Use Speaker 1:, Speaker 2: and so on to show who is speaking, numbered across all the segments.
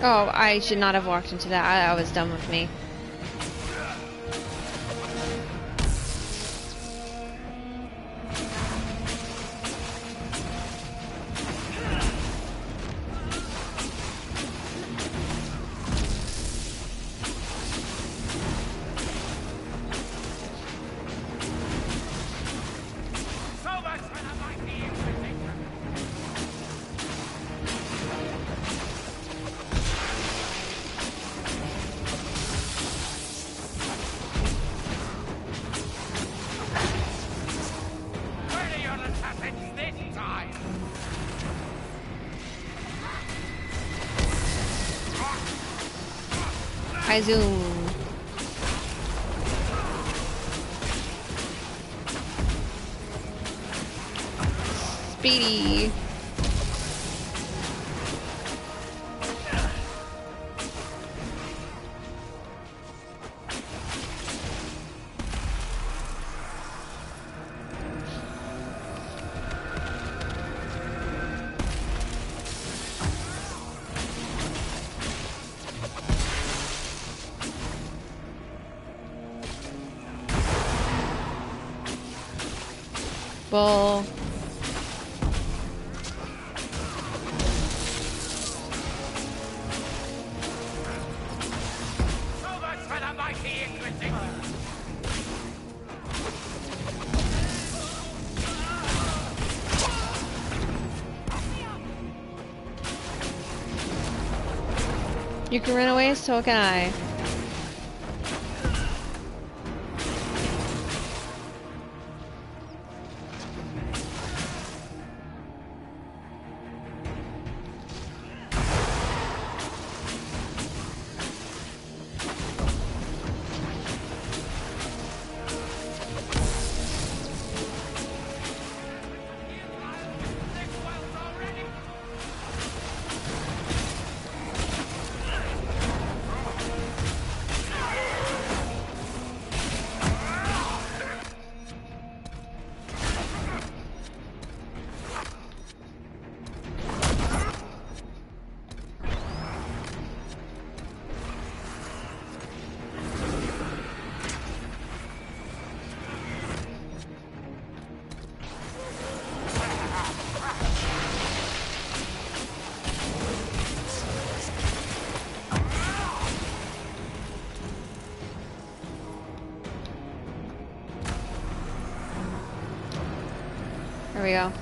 Speaker 1: Oh, I should not have walked into that. That was dumb of me. I zoom. Speedy. Bull. You can run away, so can I. There we go.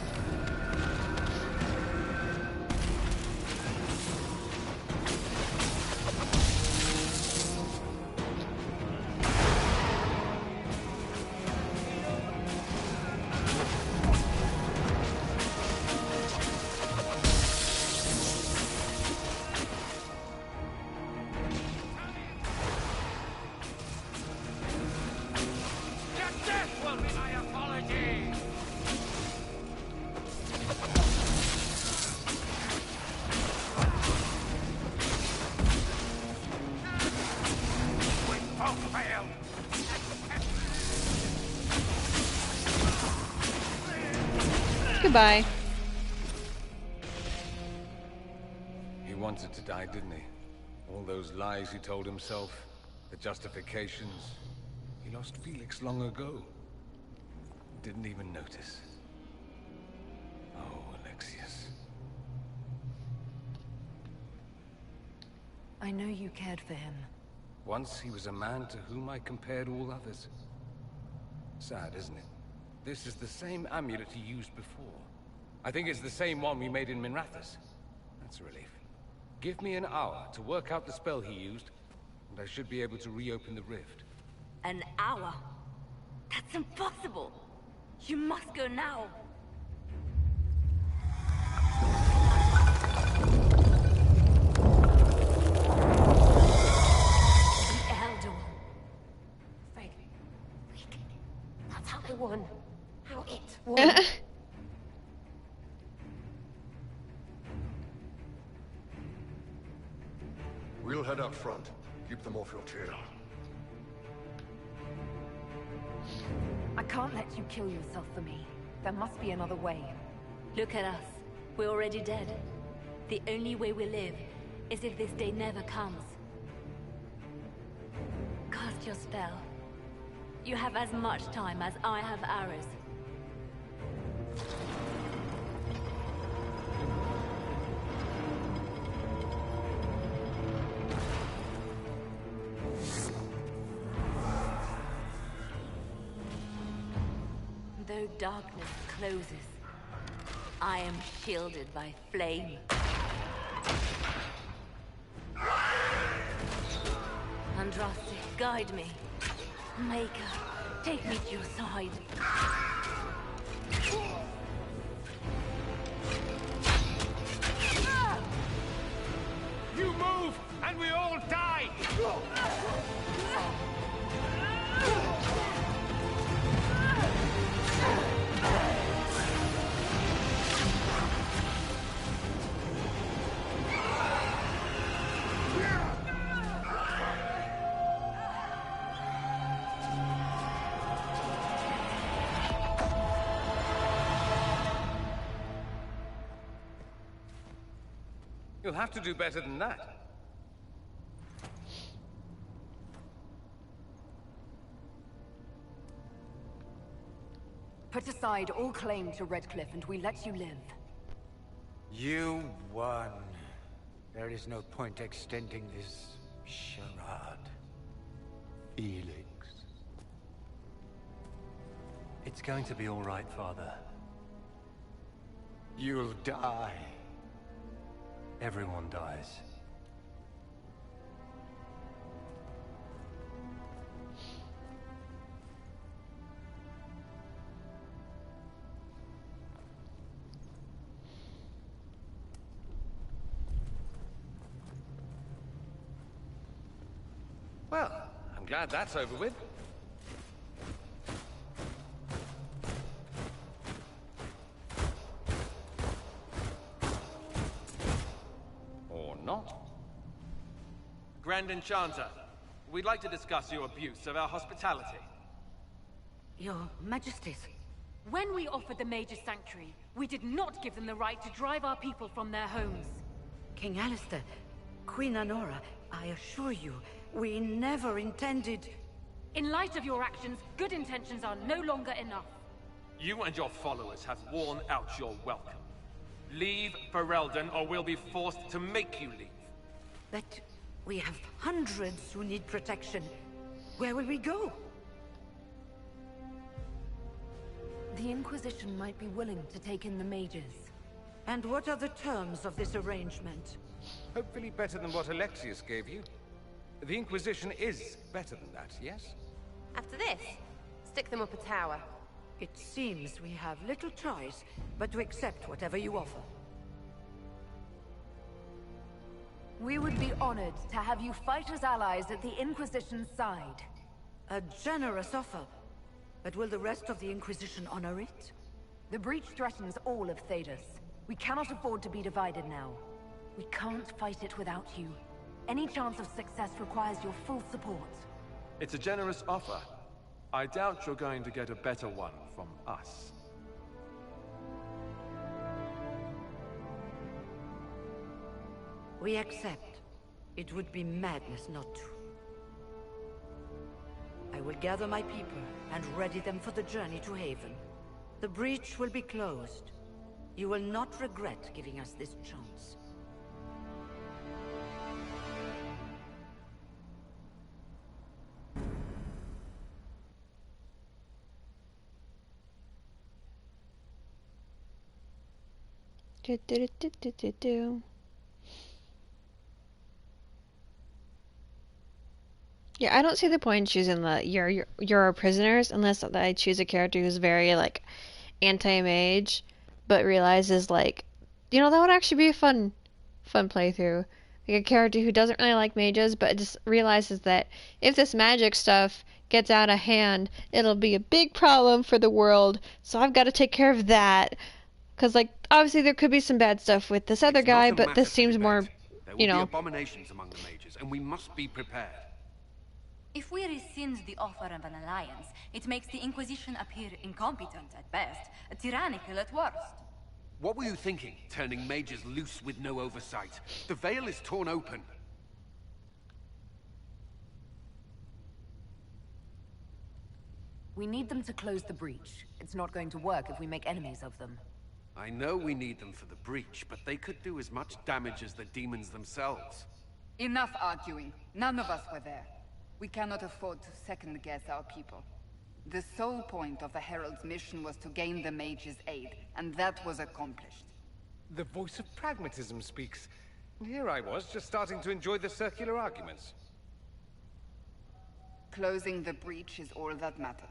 Speaker 1: Goodbye.
Speaker 2: He wanted to die, didn't he? All those lies he told himself, the justifications. He lost Felix long ago. Didn't even notice. Oh, Alexius.
Speaker 3: I know you cared for him.
Speaker 2: Once he was a man to whom I compared all others. Sad, isn't it? This is the same amulet he used before. I think it's the same one we made in Minrathous. That's a relief. Give me an hour to work out the spell he used, and I should be able to reopen the rift.
Speaker 3: An hour? That's impossible! You must go now! The Elder One. Fred. That's how I won. How it won.
Speaker 4: We'll head out front. Keep them off your tail.
Speaker 3: I can't let you kill yourself for me. There must be another way.
Speaker 5: Look at us. We're already dead. The only way we live
Speaker 3: as if this day never comes. Cast your spell. You have as much time as I have arrows. Though darkness closes, I am shielded by flame. Andraste, guide me. Maker, take me to your side.
Speaker 2: You move, and we all die! You'll have to do better than that.
Speaker 5: Put aside all claim to Redcliffe and we let you live.
Speaker 6: You won. There is no point extending this charade.
Speaker 7: Felix. It's going to be all right, Father.
Speaker 6: You'll die.
Speaker 7: Everyone dies.
Speaker 2: Well, I'm glad that's over with. Or not.
Speaker 8: Grand Enchanter, we'd like to discuss your abuse of our hospitality.
Speaker 5: Your Majesties.
Speaker 9: When we offered the Mage's Sanctuary, we did not give them the right to drive our people from their homes.
Speaker 5: King Alistair, Queen Anora, I assure you, we never intended...
Speaker 9: In light of your actions, good intentions are no longer enough.
Speaker 8: You and your followers have worn out your welcome. Leave Ferelden, or we'll be forced to make you leave.
Speaker 5: But we have hundreds who need protection. Where will we go?
Speaker 3: The Inquisition might be willing to take in the mages.
Speaker 5: And what are the terms of this arrangement?
Speaker 2: Hopefully better than what Alexius gave you. The Inquisition is better than that, yes?
Speaker 10: After this, stick them up a tower.
Speaker 5: It seems we have little choice but to accept whatever you offer.
Speaker 11: We would be honored to have you fight as allies at the Inquisition's side.
Speaker 5: A generous offer. But will the rest of the Inquisition honor it?
Speaker 11: The breach threatens all of Thedas. We cannot afford to be divided now. We can't fight it without you. Any chance of success requires your full support.
Speaker 8: It's a generous offer. I doubt you're going to get a better one from us.
Speaker 5: We accept. It would be madness not to. I will gather my people and ready them for the journey to Haven. The breach will be closed. You will not regret giving us this chance.
Speaker 1: Do. Yeah, I don't see the point in choosing the you're our prisoners unless I choose a character who's very like anti-mage, but realizes like, you know, that would actually be a fun playthrough. Like a character who doesn't really like mages, but just realizes that if this magic stuff gets out of hand, it'll be a big problem for the world. So I've got to take care of that. Because like obviously there could be some bad stuff with this other guy, but this seems more, you know.
Speaker 12: There will be abominations among the mages, and we must be prepared.
Speaker 13: If we rescind the offer of an alliance, it makes the Inquisition appear incompetent at best, tyrannical at worst.
Speaker 12: What were you thinking, turning mages loose with no oversight? The veil is torn open.
Speaker 11: We need them to close the breach. It's not going to work if we make enemies of them.
Speaker 12: I know we need them for the breach, but they could do as much damage as the demons themselves.
Speaker 14: Enough arguing. None of us were there. We cannot afford to second-guess our people. The sole point of the Herald's mission was to gain the mage's aid, and that was accomplished.
Speaker 2: The voice of pragmatism speaks. And here I was, just starting to enjoy the circular arguments.
Speaker 14: Closing the breach is all that matters.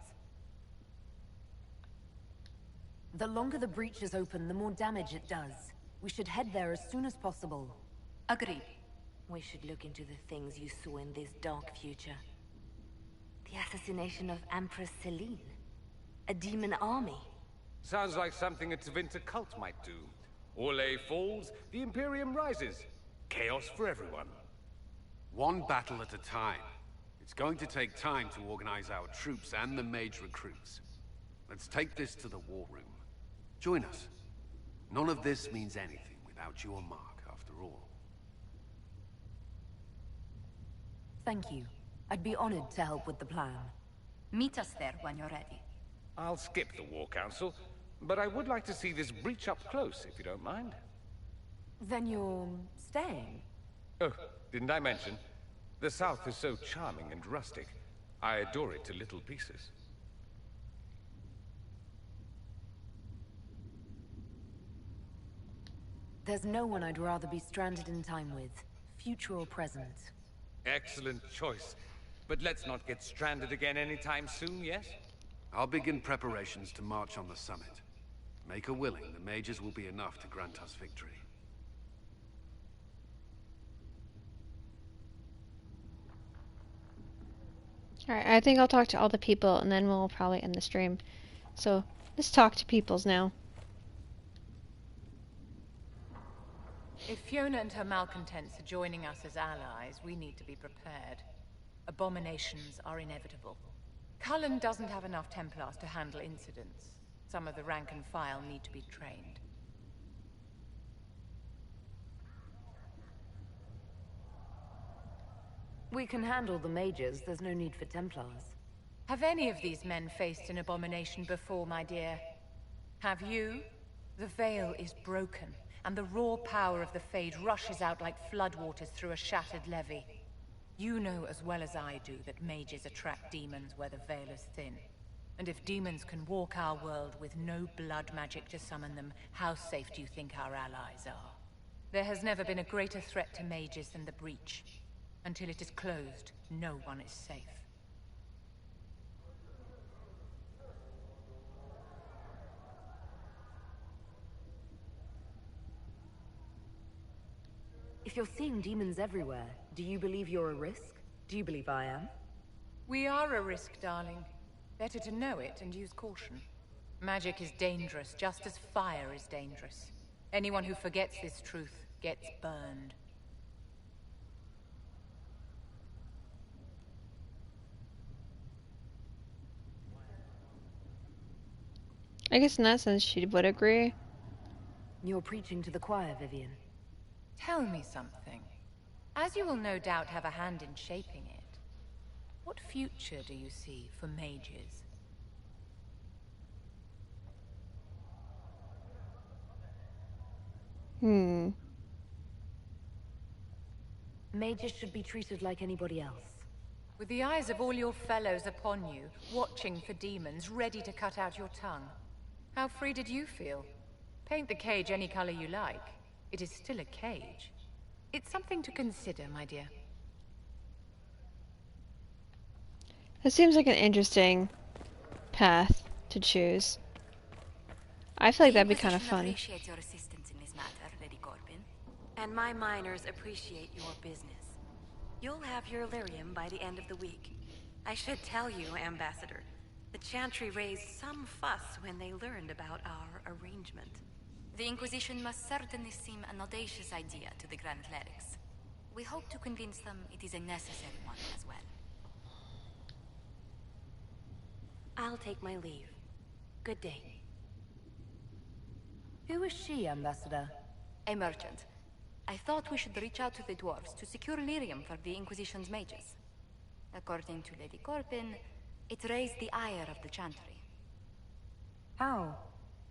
Speaker 11: The longer the breach is open, the more damage it does. We should head there as soon as possible.
Speaker 13: Agreed.
Speaker 15: We should look into the things you saw in this dark future. The assassination of Empress Celine. A demon army.
Speaker 2: Sounds like something a Tevinter cult might do. Orlais falls, the Imperium rises. Chaos for everyone.
Speaker 12: One battle at a time. It's going to take time to organize our troops and the mage recruits. Let's take this to the war room. Join us. None of this means anything without your mark, after all.
Speaker 11: Thank you. I'd be honored to help with the plan.
Speaker 13: Meet us there when you're ready.
Speaker 2: I'll skip the War Council, but I would like to see this breach up close, if you don't mind.
Speaker 11: Then you're staying?
Speaker 2: Oh, didn't I mention? The South is so charming and rustic. I adore it to little pieces.
Speaker 11: There's no one I'd rather be stranded in time with, future or present.
Speaker 2: Excellent choice. But let's not get stranded again anytime soon, yes?
Speaker 12: I'll begin preparations to march on the summit. Make her willing, the mages will be enough to grant us victory.
Speaker 1: Alright, I think I'll talk to all the people and then we'll probably end the stream. So, let's talk to peoples now.
Speaker 9: If Fiona and her malcontents are joining us as allies, we need to be prepared. Abominations are inevitable. Cullen doesn't have enough Templars to handle incidents. Some of the rank and file need to be trained.
Speaker 11: We can handle the mages, there's no need for Templars.
Speaker 9: Have any of these men faced an abomination before, my dear? Have you? The veil is broken, and the raw power of the Fade rushes out like floodwaters through a shattered levee. You know as well as I do that mages attract demons where the veil is thin. And if demons can walk our world with no blood magic to summon them, how safe do you think our allies are? There has never been a greater threat to mages than the breach. Until it is closed, no one is safe.
Speaker 11: If you're seeing demons everywhere, do you believe you're a risk? Do you believe I am?
Speaker 9: We are a risk, darling. Better to know it and use caution. Magic is dangerous, just as fire is dangerous. Anyone who forgets this truth gets burned.
Speaker 1: I guess in that sense she would agree.
Speaker 11: You're preaching to the choir, Vivian.
Speaker 9: Tell me something. As you will no doubt have a hand in shaping it, what future do you see for mages?
Speaker 11: Mages should be treated like anybody else.
Speaker 9: With the eyes of all your fellows upon you, watching for demons, ready to cut out your tongue. How free did you feel? Paint the cage any color you like. It is still a cage. It's something to consider, my dear.
Speaker 1: It seems like an interesting path to choose. I feel like that'd be kind of fun.
Speaker 15: I appreciate your assistance in this matter, Lady Corbin. And my miners appreciate your business. You'll have your lyrium by the end of the week. I should tell you, Ambassador, the Chantry raised some fuss when they learned about our arrangement.
Speaker 13: The Inquisition must certainly seem an audacious idea to the Grand Clerics. We hope to convince them it is a necessary one as well.
Speaker 15: I'll take my leave. Good day.
Speaker 11: Who is she, Ambassador?
Speaker 13: A merchant. I thought we should reach out to the dwarves to secure lyrium for the Inquisition's mages. According to Lady Corbin, it raised the ire of the Chantry.
Speaker 11: How?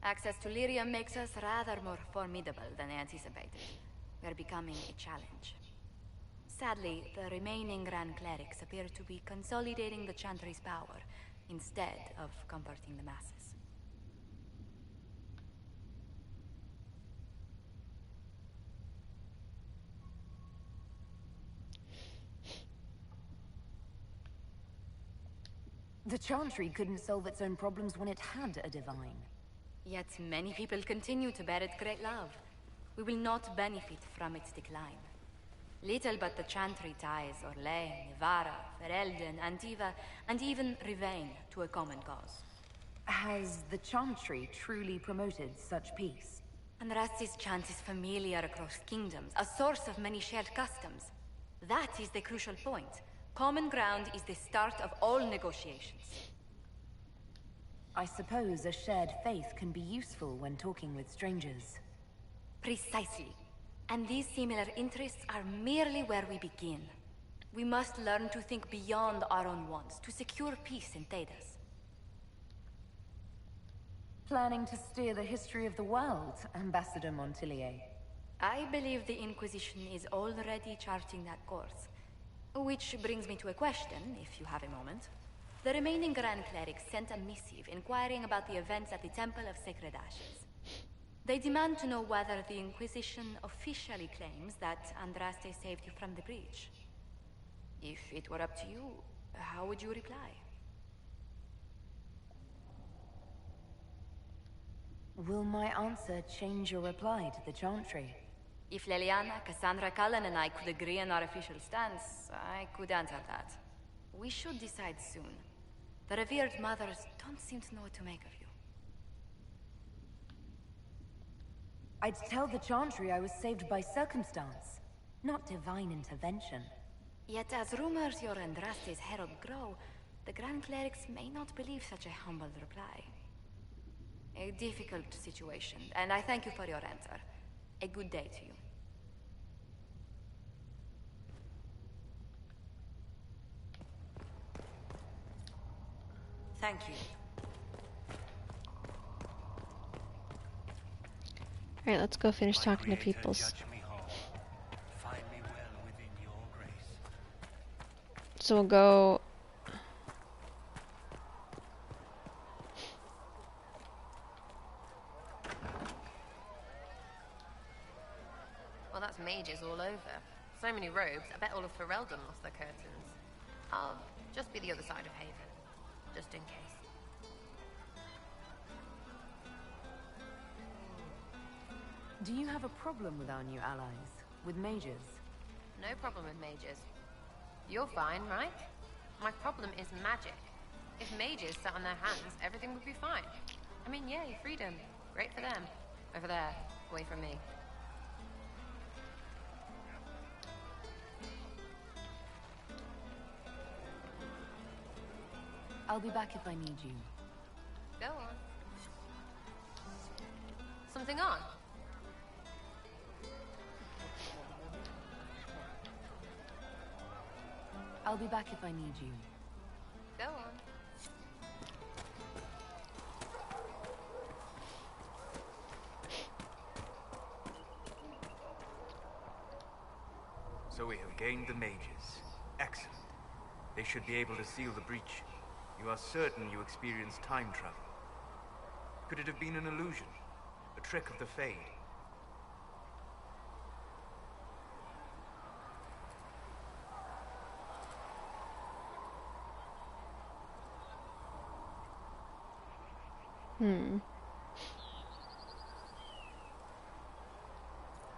Speaker 13: Access to lyrium makes us rather more formidable than I anticipated. We're becoming a challenge. Sadly, the remaining Grand Clerics appear to be consolidating the Chantry's power, instead of comforting the masses.
Speaker 11: The Chantry couldn't solve its own problems when it had a divine.
Speaker 13: Yet many people continue to bear it great love. We will not benefit from its decline. Little but the Chantry ties Orlais, Nevarra, Ferelden, Antiva, and even Rivain to a common cause.
Speaker 11: Has the Chantry truly promoted such peace?
Speaker 13: Andraste's chant is familiar across kingdoms, a source of many shared customs. That is the crucial point. Common ground is the start of all negotiations.
Speaker 11: I suppose a shared faith can be useful when talking with strangers.
Speaker 13: Precisely. And these similar interests are merely where we begin. We must learn to think beyond our own wants to secure peace in Thedas.
Speaker 11: Planning to steer the history of the world, Ambassador Montillier?
Speaker 13: I believe the Inquisition is already charting that course. Which brings me to a question, if you have a moment. The remaining Grand Clerics sent a missive inquiring about the events at the Temple of Sacred Ashes. They demand to know whether the Inquisition officially claims that Andraste saved you from the breach. If it were up to you, how would you reply?
Speaker 11: Will my answer change your reply to the Chantry?
Speaker 13: If Leliana, Cassandra Cullen, and I could agree on our official stance, I could answer that. We should decide soon. The revered mothers don't seem to know what to make of you.
Speaker 11: I'd tell the Chantry I was saved by circumstance, not divine intervention.
Speaker 13: Yet as rumors your Andraste's herald grow, the Grand Clerics may not believe such a humble reply. A difficult situation, and I thank you for your answer. A good day to you.
Speaker 15: Thank you.
Speaker 1: Alright, let's go finish talking to peoples. So we'll go...
Speaker 10: Well, that's mages all over. So many robes, I bet all of Ferelden lost their curtains. I'll just be the other side of Haven, just in case.
Speaker 11: Do you have a problem with our new allies? With mages?
Speaker 10: No problem with mages. You're fine, right? My problem is magic. If mages sat on their hands, everything would be fine. I mean, yay, freedom. Great for them. Over there, away from me.
Speaker 11: I'll be back if I need you.
Speaker 10: Go on. Something on?
Speaker 11: I'll be back if I need you.
Speaker 10: Go on.
Speaker 6: So we have gained the mages. Excellent. They should be able to seal the breach. You are certain you experienced time travel? Could it have been an illusion? A trick of the Fade?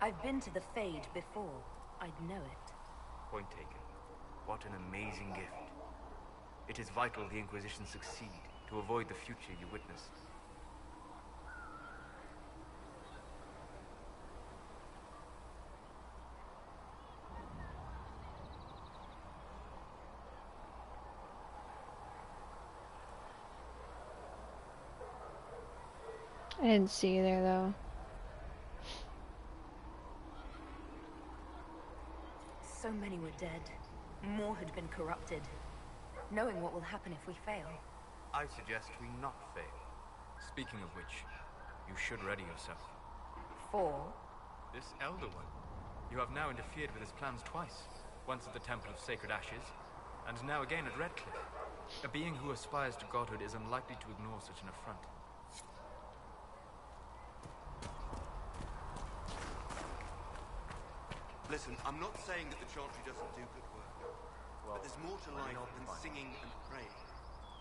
Speaker 11: I've been to the Fade before. I'd know it.
Speaker 6: Point taken. What an amazing gift. It is vital the Inquisition succeed to avoid the future you witnessed.
Speaker 1: I didn't see you there though.
Speaker 11: dead. More had been corrupted. Knowing what will happen if we fail.
Speaker 6: I suggest we not fail. Speaking of which, you should ready yourself.
Speaker 11: For?
Speaker 6: This Elder One. You have now interfered with his plans twice. Once at the Temple of Sacred Ashes, and now again at Redcliffe. A being who aspires to godhood is unlikely to ignore such an affront.
Speaker 16: Listen, I'm not saying that the Chantry doesn't do good work. But there's more to life than singing and praying.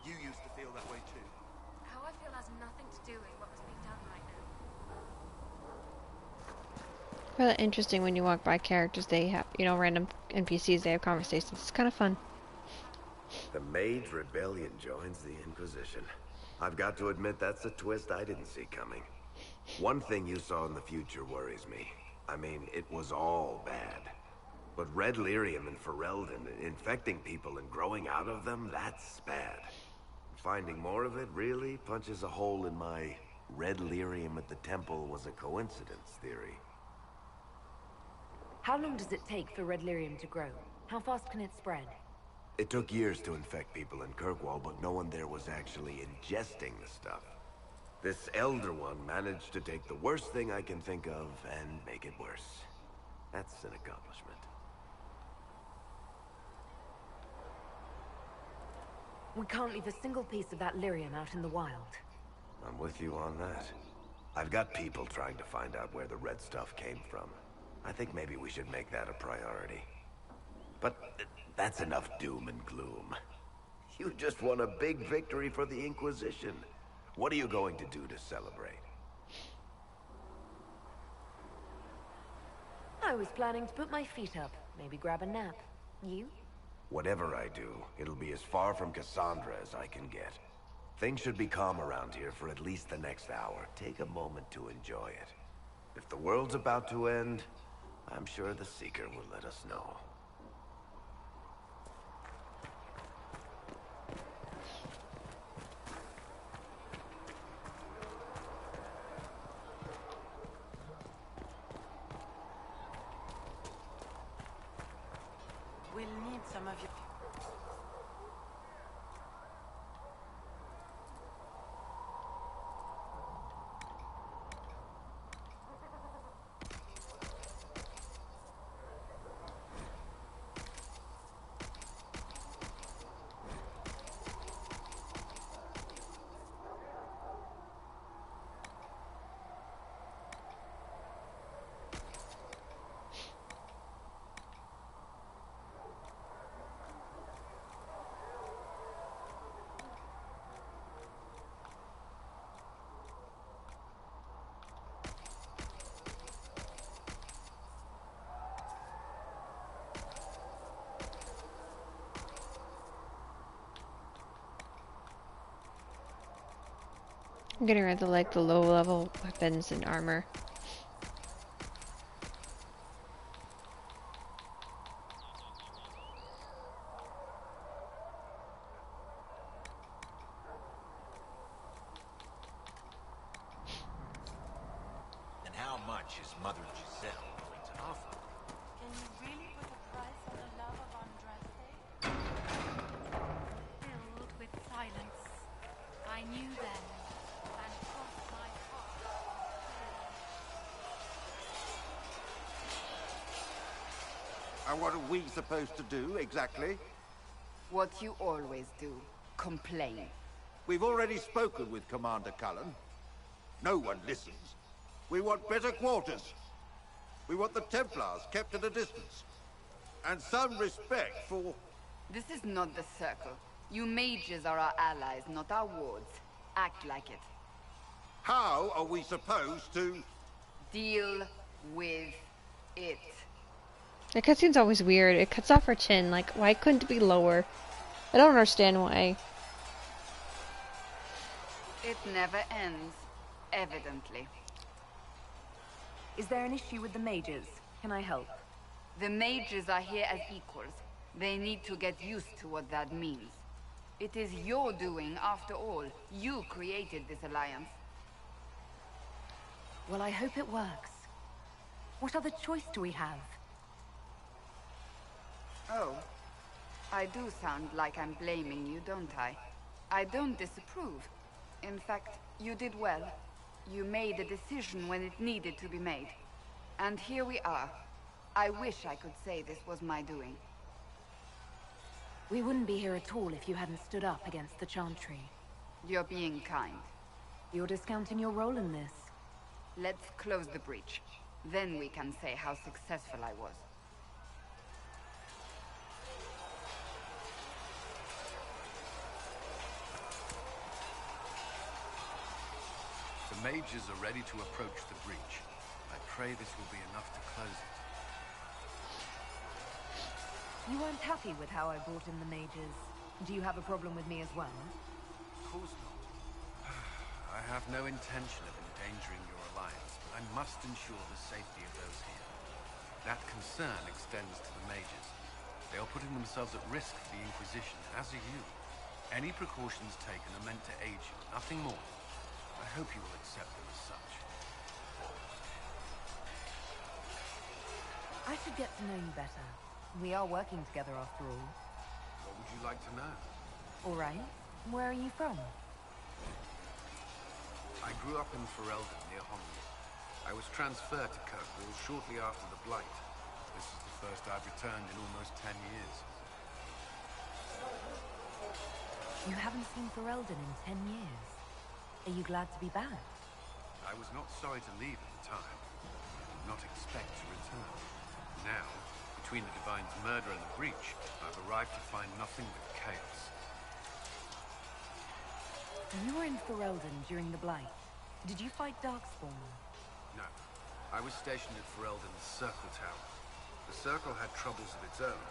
Speaker 16: You used to feel that way too.
Speaker 13: How I feel has nothing to do with what was being done right now.
Speaker 1: Really interesting when you walk by characters, they have, you know, random NPCs, they have conversations. It's kind of fun.
Speaker 17: The Mage Rebellion joins the Inquisition. I've got to admit that's a twist I didn't see coming. One thing you saw in the future worries me. I mean, it was all bad. But Red Lyrium and Ferelden, infecting people and growing out of them, that's bad. Finding more of it really punches a hole in my Red Lyrium at the temple was a coincidence theory.
Speaker 11: How long does it take for Red Lyrium to grow? How fast can it spread?
Speaker 17: It took years to infect people in Kirkwall, but no one there was actually ingesting the stuff. This Elder One managed to take the worst thing I can think of and make it worse. That's an accomplishment.
Speaker 11: We can't leave a single piece of that lyrium out in the wild.
Speaker 17: I'm with you on that. I've got people trying to find out where the red stuff came from. I think maybe we should make that a priority. But that's enough doom and gloom. You just won a big victory for the Inquisition. What are you going to do to celebrate?
Speaker 11: I was planning to put my feet up, maybe grab a nap. You?
Speaker 17: Whatever I do, it'll be as far from Cassandra as I can get. Things should be calm around here for at least the next hour. Take a moment to enjoy it. If the world's about to end, I'm sure the Seeker will let us know.
Speaker 15: We'll need some of your...
Speaker 1: I'm getting rid of like the low level weapons and armor.
Speaker 18: And how much is Mother Giselle willing to offer?
Speaker 15: Can you really put a price on the love of Andraste?
Speaker 13: Filled with silence. I knew then, and crossed my heart.
Speaker 19: And what are we supposed to do, exactly?
Speaker 14: What you always do. Complain.
Speaker 19: We've already spoken with Commander Cullen. No one listens. We want better quarters. We want the Templars kept at a distance. And some respect for...
Speaker 14: This is not the Circle. You mages are our allies, not our wards. Act like it.
Speaker 19: How are we supposed to...
Speaker 14: Deal with it.
Speaker 1: The cutscene's always weird. It cuts off her chin. Like, why couldn't it be lower? I don't understand why.
Speaker 14: It never ends, evidently.
Speaker 11: Is there an issue with the mages? Can I help?
Speaker 14: The mages are here as equals. They need to get used to what that means. It is your doing, after all. You created this alliance.
Speaker 11: Well, I hope it works. What other choice do we have?
Speaker 14: Oh, I do sound like I'm blaming you, don't I? I don't disapprove. In fact, you did well. You made a decision when it needed to be made. And here we are. I wish I could say this was my doing.
Speaker 11: We wouldn't be here at all if you hadn't stood up against the Chantry.
Speaker 14: You're being kind.
Speaker 11: You're discounting your role in this.
Speaker 14: Let's close the breach. Then we can say how successful I was.
Speaker 12: The mages are ready to approach the breach. I pray this will be enough to close it.
Speaker 11: You weren't happy with how I brought in the mages. Do you have a problem with me as well?
Speaker 12: Of course not. I have no intention of endangering your alliance, but I must ensure the safety of those here. That concern extends to the mages. They are putting themselves at risk for the Inquisition, as are you. Any precautions taken are meant to aid you, nothing more. I hope you will accept them as such.
Speaker 11: I should get to know you better. We are working together after all.
Speaker 12: What would you like to know?
Speaker 11: All right. Where are you from?
Speaker 12: I grew up in Ferelden, near Honolulu. I was transferred to Kirkwall shortly after the Blight. This is the first I've returned in almost 10 years.
Speaker 11: You haven't seen Ferelden in 10 years. Are you glad to be back?
Speaker 12: I was not sorry to leave at the time. I did not expect to return. Now, between the Divine's murder and the breach, I've arrived to find nothing but chaos.
Speaker 11: You were in Ferelden during the Blight. Did you fight Darkspawn?
Speaker 12: No. I was stationed at Ferelden's Circle Tower. The Circle had troubles of its own.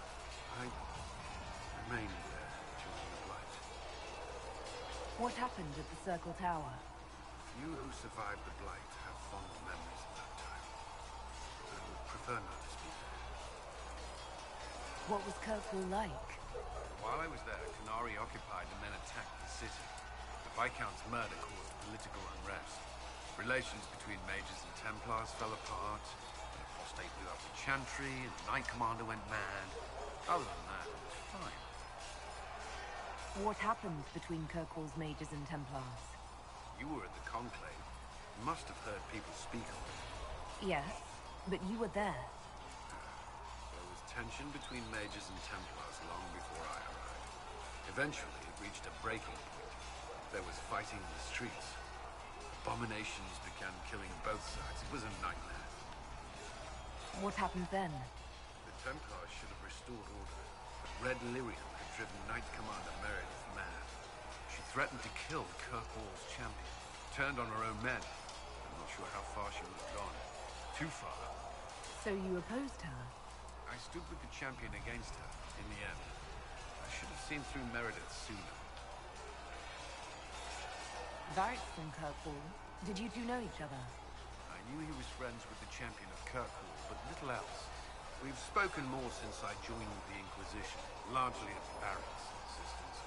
Speaker 12: I remained there during the Blight.
Speaker 11: What happened at the Circle Tower?
Speaker 12: Few who survived the Blight have fond memories of that time. I would prefer not to speak.
Speaker 11: What was Kirkwall like?
Speaker 12: While I was there, Canary occupied and then attacked the city. The Viscount's murder caused political unrest. Relations between mages and Templars fell apart. An apostate blew up the Chantry, and the Knight Commander went mad. Other than that, it was fine.
Speaker 11: What happened between Kirkwall's mages and Templars?
Speaker 12: You were at the Conclave. You must have heard people speak of it.
Speaker 11: Yes, but you were there.
Speaker 12: There was tension between mages and Templars long before I arrived. Eventually, it reached a breaking point. There was fighting in the streets. Abominations began killing both sides. It was a nightmare.
Speaker 11: What happened then?
Speaker 12: The Templars should have restored order, but Red Lyrium had driven Knight Commander Meredith mad. She threatened to kill Kirkwall's champion, turned on her own men. I'm not sure how far she would have gone. Too far.
Speaker 11: So you opposed her?
Speaker 12: I stood with the champion against her, in the end. I should have seen through Meredith sooner.
Speaker 11: Varric's from Kirkwall. Did you two know each other?
Speaker 12: I knew he was friends with the champion of Kirkwall, but little else. We've spoken more since I joined the Inquisition, largely at Varric's insistence.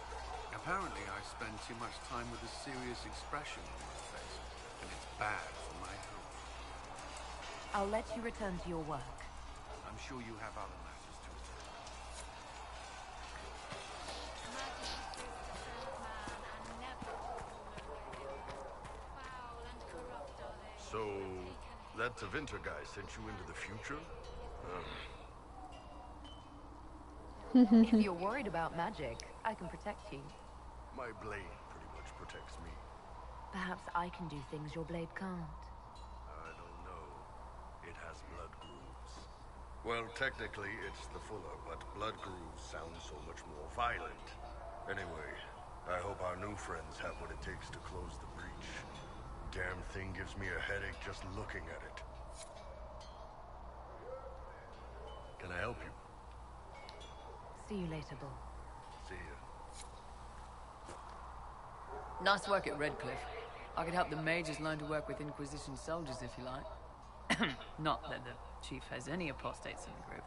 Speaker 12: Apparently, I spend too much time with a serious expression on my face, and it's bad for my health.
Speaker 11: I'll let you return to your work.
Speaker 12: I'm sure you have other matters to attend.
Speaker 4: So, that Tevinter guy sent you into the future?
Speaker 11: If you're worried about magic, I can protect you.
Speaker 4: My blade pretty much protects me.
Speaker 11: Perhaps I can do things your blade can't.
Speaker 4: I don't know. It has blood grooves. Well, technically, it's the Fuller, but blood grooves sound so much more violent. Anyway, I hope our new friends have what it takes to close the breach. Damn thing gives me a headache just looking at it. Can I help you?
Speaker 11: See you later, Bull.
Speaker 4: See ya.
Speaker 20: Nice work at Redcliffe. I could help the mages learn to work with Inquisition soldiers if you like. Not that the chief has any apostates in the group.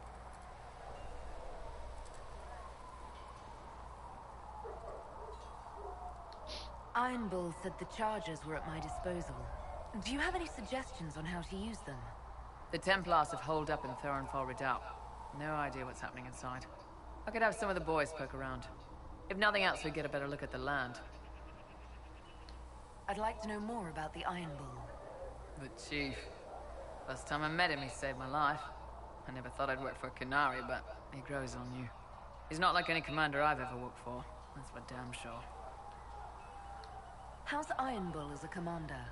Speaker 11: Iron Bull said the charges were at my disposal. Do you have any suggestions on how to use them?
Speaker 20: The Templars have holed up in Thorinfal Redoubt. No idea what's happening inside. I could have some of the boys poke around. If nothing else, we'd get a better look at the land.
Speaker 11: I'd like to know more about the Iron Bull.
Speaker 20: The Chief. First time I met him, he saved my life. I never thought I'd work for a Qunari, but he grows on you. He's not like any commander I've ever worked for. That's for damn sure.
Speaker 11: How's Iron Bull as a commander?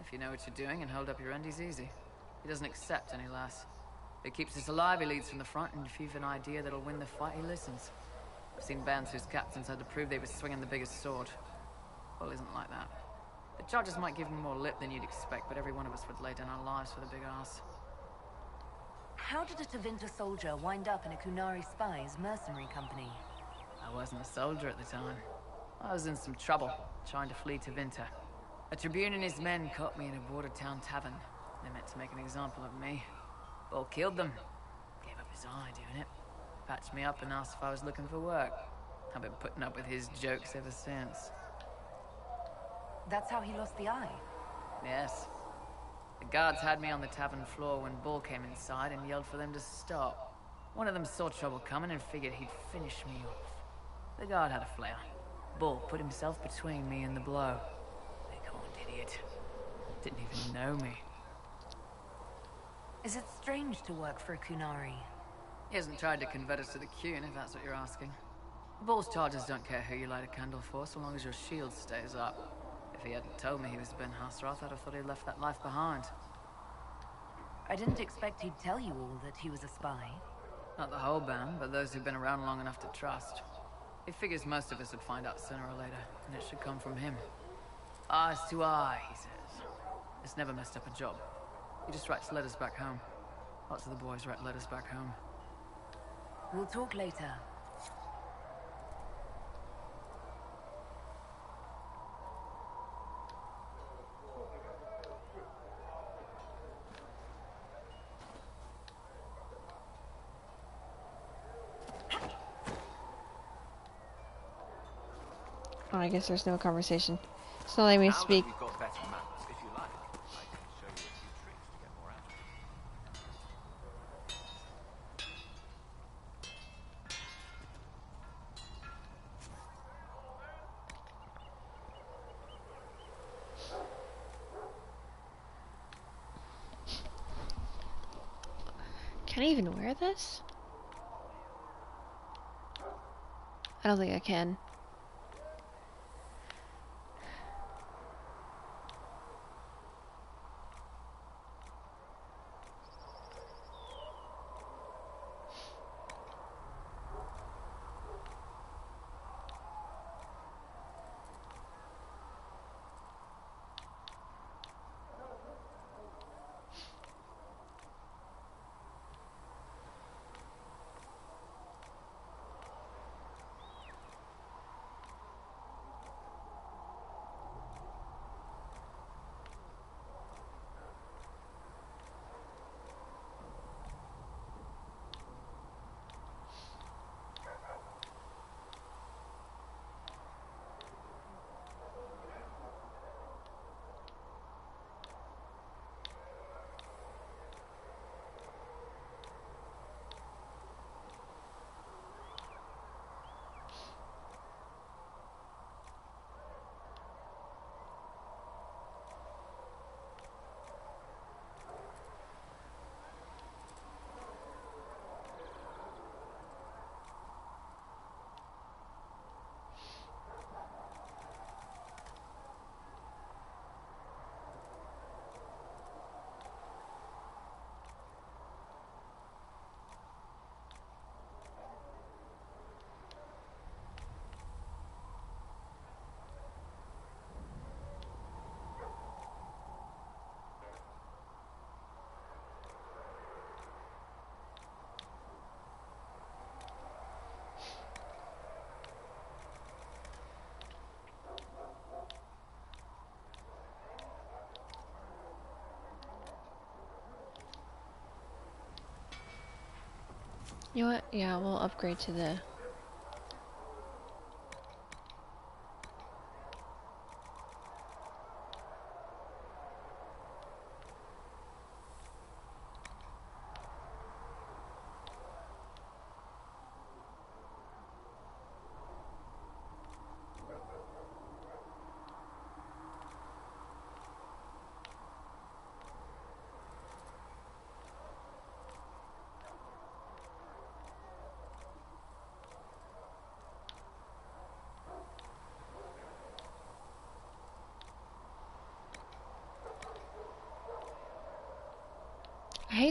Speaker 20: If you know what you're doing and hold up your end, he's easy. He doesn't accept any less. If he keeps us alive, he leads from the front, and if you've an idea that'll win the fight, he listens. I've seen bands whose captains had to prove they were swinging the biggest sword. Bull isn't like that. The charges might give him more lip than you'd expect, but every one of us would lay down our lives for the big ass.
Speaker 11: How did a Tevinter soldier wind up in a Qunari spy's mercenary company?
Speaker 20: I wasn't a soldier at the time. I was in some trouble, trying to flee to Tevinter. A Tribune and his men caught me in a border town tavern. They meant to make an example of me. Bull killed them. Gave up his eye doing it. Patched me up and asked if I was looking for work. I've been putting up with his jokes ever since.
Speaker 11: That's how he lost the eye?
Speaker 20: Yes. The guards had me on the tavern floor when Bull came inside and yelled for them to stop. One of them saw trouble coming and figured he'd finish me off. The guard had a flare. Bull put himself between me and the blow. Big-horned idiot. Didn't even know me.
Speaker 11: Is it strange to work for a Qunari?
Speaker 20: He hasn't tried to convert us to the Qun, if that's what you're asking. Bull's charges don't care who you light a candle for, so long as your shield stays up. If he hadn't told me he was Ben Hasrath, I'd have thought he'd left that life behind.
Speaker 11: I didn't expect he'd tell you all that he was a spy.
Speaker 20: Not the whole band, but those who've been around long enough to trust. He figures most of us would find out sooner or later, and it should come from him. Eyes to eye, he says. It's never messed up a job. He just writes letters back home. Lots of the boys write letters back home.
Speaker 11: We'll talk later.
Speaker 1: Oh, I guess there's no conversation. It's not letting me speak.
Speaker 18: We've got better maps, if you like. I can show you a few tricks to get more out of it.
Speaker 1: Can I even wear this? I don't think I can. You know what? Yeah, we'll upgrade to the...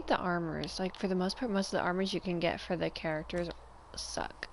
Speaker 1: hate the armors. Like, for the most part, most of the armors you can get for the characters suck.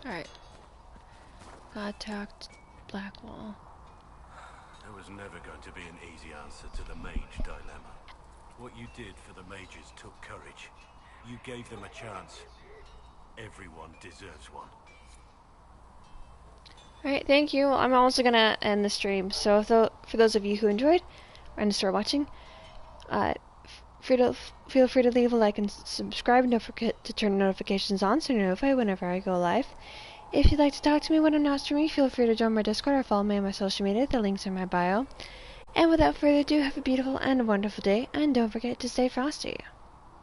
Speaker 1: Alright. Contact Blackwall.
Speaker 4: There was never going to be an easy answer to the mage dilemma. What you did for the mages took courage. You gave them a chance. Everyone deserves one.
Speaker 1: Alright, thank you. I'm also gonna end the stream. So if for those of you who enjoyed and start watching, feel free to leave a like and subscribe. Don't forget to turn notifications on so you're notified whenever I go live. If you'd like to talk to me when I'm not streaming, feel free to join my Discord or follow me on my social media. The links are in my bio. And without further ado, have a beautiful and wonderful day, and don't forget to stay frosty.